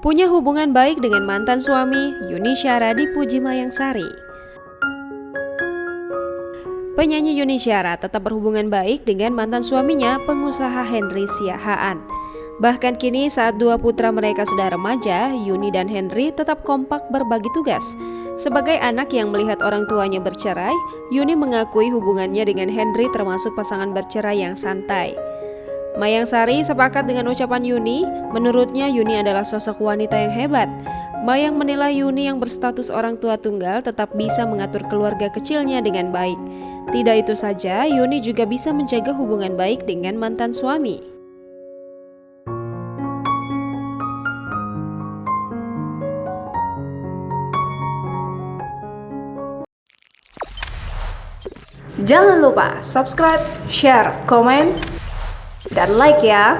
Punya hubungan baik dengan mantan suami, Yuni Syara dipuji Mayangsari. Penyanyi Yuni Syara tetap berhubungan baik dengan mantan suaminya, pengusaha Henry Siahaan. Bahkan kini saat dua putra mereka sudah remaja, Yuni dan Henry tetap kompak berbagi tugas. Sebagai anak yang melihat orang tuanya bercerai, Yuni mengakui hubungannya dengan Henry termasuk pasangan bercerai yang santai. Mayangsari sepakat dengan ucapan Yuni. Menurutnya Yuni adalah sosok wanita yang hebat. Mayang menilai Yuni yang berstatus orang tua tunggal tetap bisa mengatur keluarga kecilnya dengan baik. Tidak itu saja, Yuni juga bisa menjaga hubungan baik dengan mantan suami. Jangan lupa subscribe, share, komen, dan like ya.